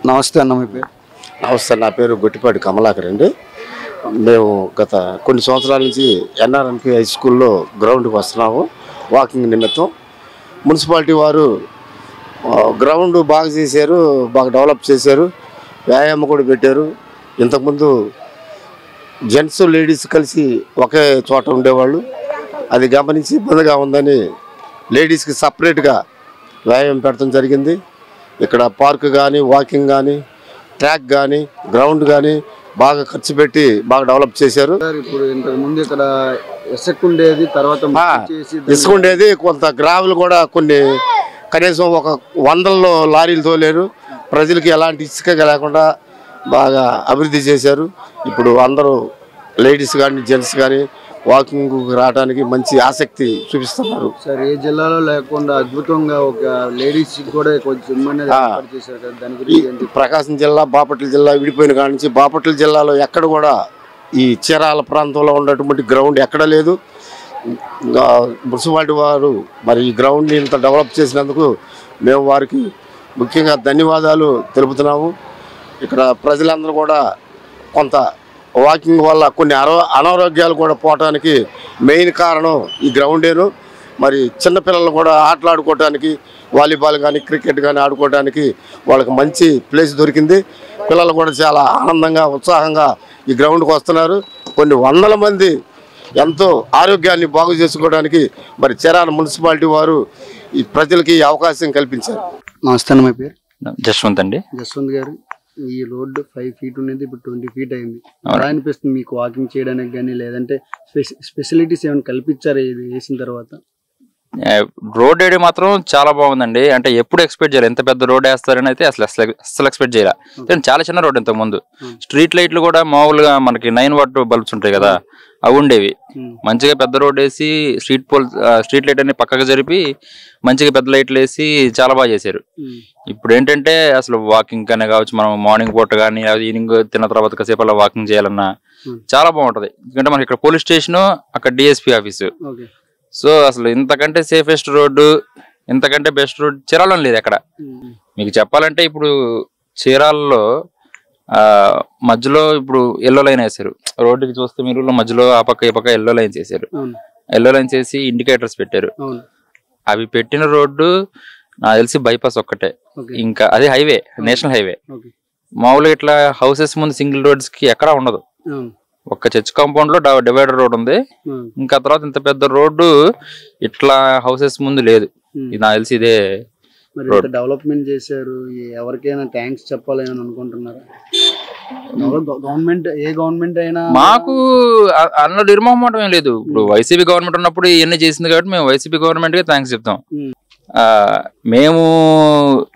నమస్తే అన్న, మీ పేరు? నమస్తే, నా పేరు గొట్టిపాటి కమలాకర్ అండి. మేము గత కొన్ని సంవత్సరాల నుంచి ఎన్ఆర్ఎన్పి హై స్కూల్లో గ్రౌండ్కి వస్తున్నాము వాకింగ్ నిమిత్తం. మున్సిపాలిటీ వారు గ్రౌండ్ బాగా చేశారు, బాగా డెవలప్ చేశారు, వ్యాయామం కూడా పెట్టారు. ఇంతకుముందు జెంట్స్ లేడీస్ కలిసి ఒకే చోట ఉండేవాళ్ళు. అది గమనించి ఇబ్బందిగా ఉందని లేడీస్కి సపరేట్గా వ్యాయామం పెట్టడం జరిగింది. ఇక్కడ పార్క్ కానీ, వాకింగ్ కానీ, ట్రాక్ కానీ, గ్రౌండ్ కానీ బాగా ఖర్చు పెట్టి బాగా డెవలప్ చేశారు. ఇప్పుడు ఇంతకుముందు ఇక్కడ ఇసుక ఉండేది, తర్వాత ఇసుక ఉండేది, కొంత గ్రావెల్ కూడా కొన్ని కనీసం ఒక 100 లారీలు తోలేరు. ప్రజలకి ఎలాంటి ఇసుక లేకుండా బాగా అభివృద్ధి చేశారు. ఇప్పుడు అందరూ లేడీస్ కానీ జెంట్స్ కానీ వాకింగ్ రావడానికి మంచి ఆసక్తి చూపిస్తున్నారు. సార్, ఏ జిల్లాలో లేకుండా అద్భుతంగా ఒక లేడీస్ కూడా కొంచెం ప్రకాశం జిల్లా, బాపట్ల జిల్లా విడిపోయిన కాడి నుంచి బాపట్ల జిల్లాలో ఎక్కడ కూడా ఈ చీరాల ప్రాంతంలో ఉన్నటువంటి గ్రౌండ్ ఎక్కడ లేదు. మున్సిపాలిటీ వారు మరి ఈ గ్రౌండ్ని ఇంత డెవలప్ చేసినందుకు మేము వారికి ముఖ్యంగా ధన్యవాదాలు తెలుపుతున్నాము. ఇక్కడ ప్రజలందరూ కూడా కొంత వాకింగ్ వల్ల కొన్ని అనారోగ్యాలు కూడా పోవటానికి మెయిన్ కారణం ఈ గ్రౌండేను. మరి చిన్నపిల్లలు కూడా ఆటలాడుకోవడానికి, వాలీబాల్ కానీ క్రికెట్ కానీ ఆడుకోవడానికి వాళ్ళకి మంచి ప్లేస్ దొరికింది. పిల్లలు కూడా చాలా ఆనందంగా ఉత్సాహంగా ఈ గ్రౌండ్కి వస్తున్నారు. కొన్ని 100 మంది ఎంతో ఆరోగ్యాన్ని బాగు చేసుకోవడానికి మరి చీరాల మున్సిపాలిటీ వారు ఈ ప్రజలకి అవకాశం కల్పించారు. నమస్తే అన్న, మీ పేరు? జస్వంత్ అండి. జస్వంత్ గారు, ఈ రోడ్డు 5 feet ఉండేది, ఇప్పుడు 20 feet అయింది. ఎలా అనిపిస్తుంది మీకు వాకింగ్ చేయడానికి కానీ, లేదంటే ఫెసిలిటీస్ ఏమైనా కల్పించారు ఇది వేసిన తర్వాత? రోడ్ వేయడం మాత్రం చాలా బాగుందండి. అంటే ఎప్పుడు ఎక్స్పెక్ట్ చేయాలి, ఎంత పెద్ద రోడ్ వేస్తారని అయితే అసలు ఎక్స్పెక్ట్ చేయాలి. చాలా చిన్న రోడ్ ఇంతకు ముందు. స్ట్రీట్ లైట్లు కూడా మామూలుగా మనకి 9 watt బల్బ్స్ ఉంటాయి కదా, అవి ఉండేవి. మంచిగా పెద్ద రోడ్ వేసి స్ట్రీట్ లైట్ అన్ని పక్కకు జరిపి మంచిగా పెద్ద లైట్లు వేసి చాలా బాగా చేశారు. ఇప్పుడు ఏంటంటే అసలు వాకింగ్ కానీ కావచ్చు, మనం మార్నింగ్ పూట కానీ ఈవినింగ్ తిన్న తర్వాత కాసేపు అలా వాకింగ్ చేయాలన్నా చాలా బాగుంటది. ఎందుకంటే మనకి ఇక్కడ పోలీస్ స్టేషన్, అక్కడ డిఎస్పీ ఆఫీసు. సో అసలు ఇంతకంటే సేఫెస్ట్ రోడ్డు, ఇంతకంటే బెస్ట్ రోడ్ చీరాలలో లేదు ఎక్కడ. మీకు చెప్పాలంటే ఇప్పుడు చీరాలలో మధ్యలో ఇప్పుడు ఎల్లో లైన్ వేసారు. రోడ్డుకి చూస్తే మీరు మధ్యలో ఆ పక్క ఈ పక్క ఎల్లో లైన్స్ వేసారు. ఎల్లో లైన్స్ వేసి ఇండికేటర్స్ పెట్టారు. అవి పెట్టిన రోడ్డు నాకు తెలిసి బైపాస్ ఒక్కటే, ఇంకా అది హైవే, నేషనల్ హైవే. మామూలుగా ఇట్లా హౌసెస్ ముందు సింగిల్ రోడ్స్ కి ఎక్కడా ఉండదు. ఒక్క చర్చ్ కాంపౌండ్ లో డివైడర్ రోడ్ ఉంది. ఇంకా తర్వాత ఇంత పెద్ద రోడ్డు ఇట్లా హౌసెస్ ముందు లేదు. ఇది నాకు తెలిసి ఇదే డెవలప్మెంట్ చేశారు. ఎవరికైనా థ్యాంక్స్ చెప్పాలని అనుకుంటున్నారా? ఏ గవర్నమెంట్ అయినా మాకు అన్న నిర్మోహమాటం ఏం లేదు. ఇప్పుడు వైసీపీ గవర్నమెంట్ ఉన్నప్పుడు ఇవన్నీ చేసింది కాబట్టి మేము వైసీపీ గవర్నమెంట్ కి థ్యాంక్స్ చెప్తాం. మేము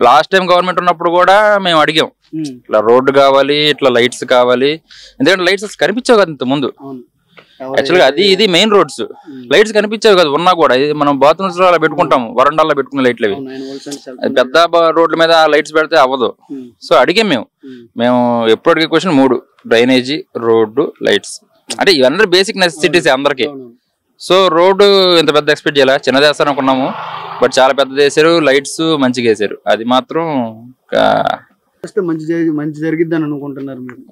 లాస్ట్ టైం గవర్నమెంట్ ఉన్నప్పుడు కూడా మేము అడిగాం, ఇట్లా రోడ్డు కావాలి, ఇట్లా లైట్స్ కావాలి. ఎందుకంటే లైట్స్ కనిపించావు కదా ఇంత ముందు. యాక్చువల్గా ఇది మెయిన్ రోడ్స్, లైట్స్ కనిపించావు కదా ఉన్నా కూడా. ఇది మనం బాత్రూమ్స్ లో అలా పెట్టుకుంటాము, వరండాల్లో పెట్టుకునే లైట్లు అవి. పెద్ద రోడ్ల మీద లైట్స్ పెడితే అవ్వదు. సో అడిగాం మేము ఎప్పుడు అడిగే క్వశ్చన్ 3: డ్రైనేజీ, రోడ్డు, లైట్స్. అంటే ఇవన్నీ బేసిక్ నెసెసిటీస్ అందరికి. సో రోడ్డు ఇంత పెద్ద ఎక్స్పెక్ట్ చేయాలి, చిన్నది వేస్తారు అనుకున్నాము, బట్ చాలా పెద్దది వేసారు. లైట్స్ మంచిగా వేసారు. అది మాత్రం మంచి జరిగిద్దని అనుకుంటున్నారు మీరు?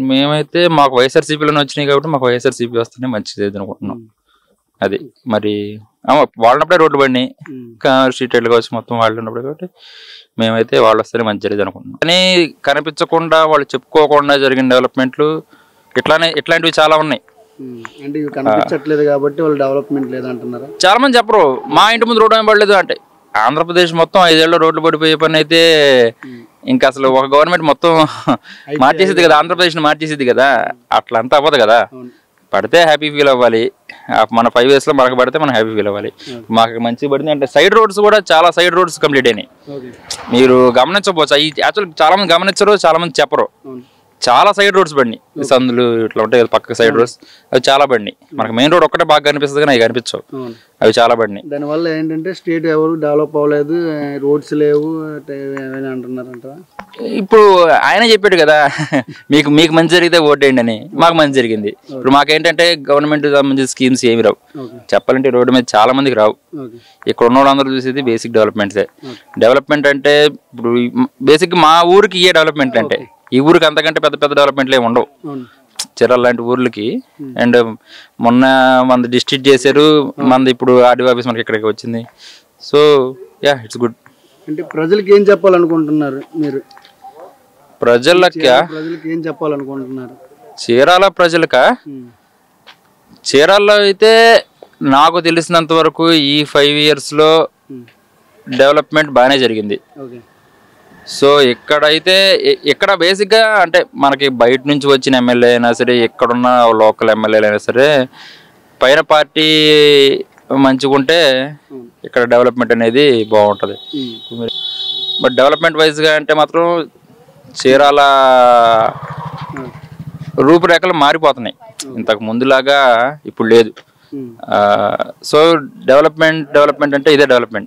మేమైతే మాకు వైఎస్ఆర్సీపీలోనే వచ్చినాయి కాబట్టి మాకు వైఎస్ఆర్సీపీ వస్తేనే మంచిది అనుకుంటున్నాం. అది మరి వాళ్ళనప్పుడే రోడ్లు పడినాయి, స్ట్రీట్ లైట్లు కావచ్చు మొత్తం వాళ్ళు ఉన్నప్పుడు కాబట్టి మేమైతే వాళ్ళు వస్తేనే మంచి జరిగింది అనుకుంటున్నాం. కానీ కనిపించకుండా వాళ్ళు చెప్పుకోకుండా జరిగిన డెవలప్మెంట్లు ఇట్లాంటివి చాలా ఉన్నాయి. అంటే ఇవి కనిపించట్లేదు కాబట్టి వాళ్ళు డెవలప్మెంట్ లేదంటున్నారా? చాలా మంది చెప్పరు మా ఇంటి ముందు రోడ్డు ఏం పడలేదు అంటే. ఆంధ్రప్రదేశ్ మొత్తం 5 ఏళ్ళు రోడ్లు పడిపోయే పని అయితే ఇంకా అసలు ఒక గవర్నమెంట్ మొత్తం మార్చేసేది కదా, ఆంధ్రప్రదేశ్ మార్చేసేది కదా. అట్లా అంతా అవ్వదు కదా. పడితే హ్యాపీ ఫీల్ అవ్వాలి. మన 5 years లో మనకు పడితే మనం హ్యాపీ ఫీల్ అవ్వాలి. మాకు మంచిగా పడింది అంటే సైడ్ రోడ్స్ కూడా చాలా సైడ్ రోడ్స్ కంప్లీట్ అయినాయి. మీరు గమనించకపోవచ్చు, యాక్చువల్ చాలా మంది గమనించరు, చాలా మంది చెప్పరు. చాలా సైడ్ రోడ్స్ పడినాయి. సందులు ఇట్లా ఉంటాయి కదా పక్క సైడ్ రోడ్స్, అవి చాలా పడినాయి. మనకు మెయిన్ రోడ్ ఒక్కటే బాగా కనిపిస్తుంది కానీ అవి కనిపించవు, అవి చాలా పడినాయి. దానివల్ల ఏంటంటే స్టేట్ ఎవరు డెవలప్ అవ్వలేదు, రోడ్స్ లేవు అంటున్నారంట. ఇప్పుడు ఆయన చెప్పాడు కదా మీకు మీకు మంచి జరిగితే ఓటేయండి అని, మాకు మంచి జరిగింది. ఇప్పుడు మాకేంటంటే గవర్నమెంట్ సంబంధించిన స్కీమ్స్ ఏమి రావు, చెప్పాలంటే రోడ్డు మీద చాలా మందికి రావు. ఇక్కడ ఉన్న వాళ్ళందరూ చూసేది బేసిక్ డెవలప్మెంట్సే. డెవలప్మెంట్ అంటే ఇప్పుడు బేసిక్ మా ఊరికి ఏ డెవలప్మెంట్ అంటే, ఈ ఊరికి అంతకంటే పెద్ద పెద్ద డెవలప్మెంట్లు ఏమి ఉండవు చీరాల లాంటి ఊర్లకి. అండ్ మొన్న మన డిస్ట్రిక్ట్ చేశారు, మనది ఇప్పుడు ఆర్డీఓ ఆఫీస్ మనకి ఇక్కడికి వచ్చింది. So yeah, it's good. అంటే ప్రజలకు ఏం చెప్పాలనుకుంటున్నారు మీరు? ప్రజలకి ఏం చెప్పాలనుకుంటున్నారు? చీరాల ప్రజలక, చీరాల్లో అయితే నాకు తెలిసినంత వరకు ఈ 5 years లో డెవలప్మెంట్ బాగానే జరిగింది. సో ఇక్కడైతే ఇక్కడ బేసిక్గా అంటే మనకి బయట నుంచి వచ్చిన ఎమ్మెల్యే అయినా సరే, ఇక్కడున్న లోకల్ ఎమ్మెల్యేలు అయినా సరే, పైన పార్టీ మంచిగుంటే ఇక్కడ డెవలప్మెంట్ అనేది బాగుంటుంది. బట్ డెవలప్మెంట్ వైజ్గా అంటే మాత్రం చీరాల రూపురేఖలు మారిపోతున్నాయి, ఇంతకు ముందులాగా ఇప్పుడు లేదు. సో డెవలప్మెంట్ అంటే ఇదే డెవలప్మెంట్.